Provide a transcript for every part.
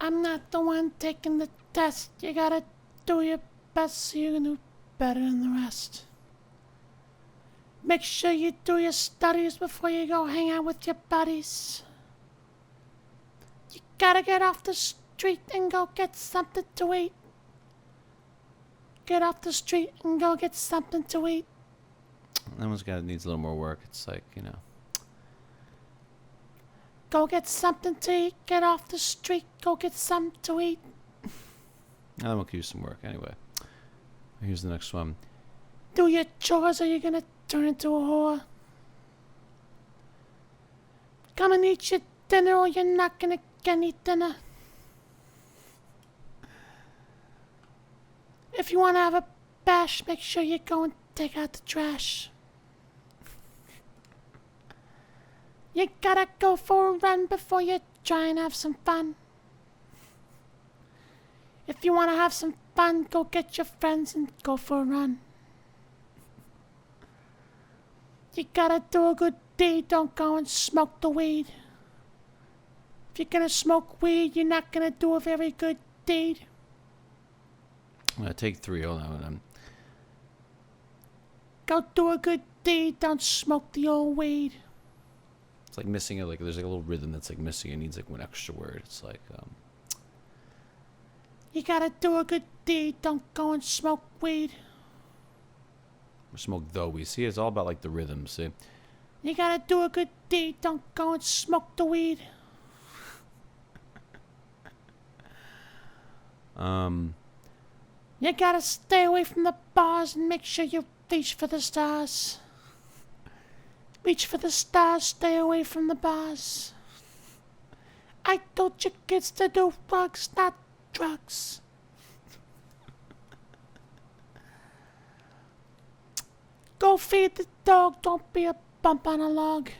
I'm not the one taking the test. You gotta do your best so you can do better than the rest. Make sure you do your studies before you go hang out with your buddies. You gotta get off the street and go get something to eat. Get off the street and go get something to eat. That one's needs a little more work. It's like, Go get something to eat. Get off the street. Go get something to eat. That one could use some work anyway. Here's the next one. Do your chores or you're gonna turn into a whore. Come and eat your dinner or you're not gonna get any dinner. If you wanna have a bash, make sure you go and take out the trash. You gotta go for a run before you try and have some fun. If you wanna have some fun, go get your friends and go for a run. You gotta do a good deed, don't go and smoke the weed. If you're gonna smoke weed, you're not gonna do a very good deed. I'm gonna take 3. Hold on. Go do a good deed, don't smoke the old weed. It's like missing it. Like there's like a little rhythm that's like missing. It needs like one extra word. It's like You gotta do a good deed, don't go and smoke weed. or smoke though. We see it's all about like the rhythm. See. You gotta do a good deed, don't go and smoke the weed. You gotta stay away from the bars and make sure you reach for the stars. Reach for the stars, stay away from the bars. I told you kids to do drugs, not drugs. Go feed the dog, don't be a bump on a log.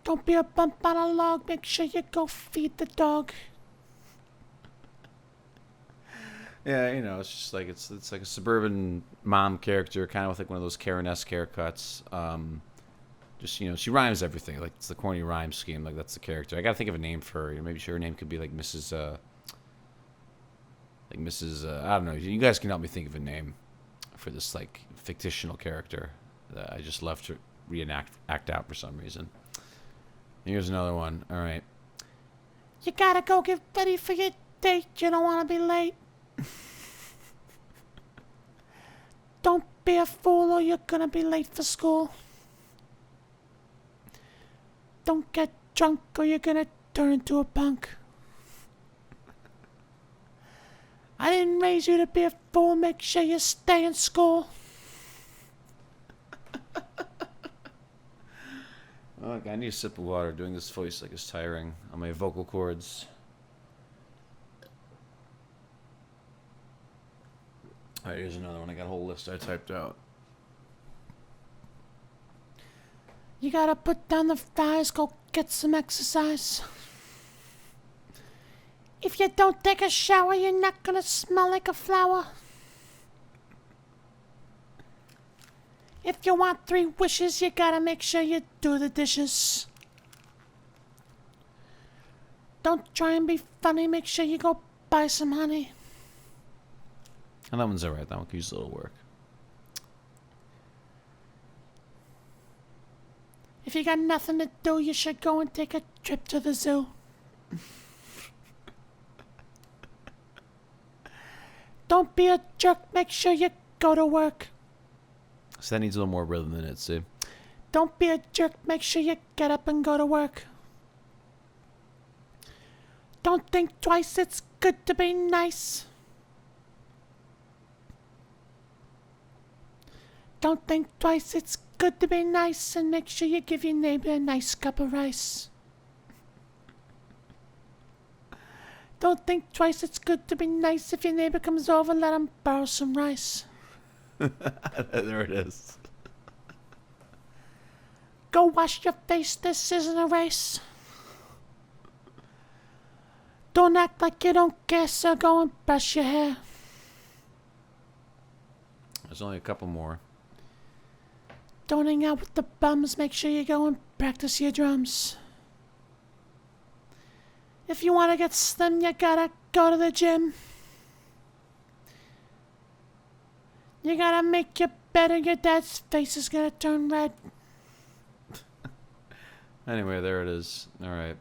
Don't be a bump on a log, make sure you go feed the dog. Yeah, it's just like it's like a suburban mom character, kind of with like one of those Karen-esque haircuts. Just she rhymes everything. Like it's the corny rhyme scheme. Like that's the character. I gotta think of a name for her. Maybe her name could be like Mrs. I don't know. You guys can help me think of a name for this like fictional character that I just left to act out for some reason. Here's another one. All right. You gotta go get ready for your date. You don't wanna be late. Don't be a fool or you're gonna be late for school. Don't get drunk or you're gonna turn into a punk. I didn't raise you to be a fool, make sure you stay in school. Oh, I need a sip of water. Doing this voice like is tiring on my vocal cords. Alright, here's another one. I got a whole list I typed out. You gotta put down the fries, go get some exercise. If you don't take a shower, you're not gonna smell like a flower. If you want 3 wishes, you gotta make sure you do the dishes. Don't try and be funny, make sure you go buy some honey. And that one's alright. That one could use a little work. If you got nothing to do, you should go and take a trip to the zoo. Don't be a jerk, make sure you go to work. So that needs a little more rhythm than it, see? Don't be a jerk, make sure you get up and go to work. Don't think twice, it's good to be nice. Don't think twice, it's good to be nice, and make sure you give your neighbor a nice cup of rice. Don't think twice, it's good to be nice. If your neighbor comes over, let him borrow some rice. There it is. Go wash your face, this isn't a race. Don't act like you don't care, so go and brush your hair. There's only a couple more. Don't hang out with the bums, make sure you go and practice your drums. If you want to get slim, you gotta go to the gym. You gotta make your bed or your dad's face is gonna turn red. Anyway, there it is. All right.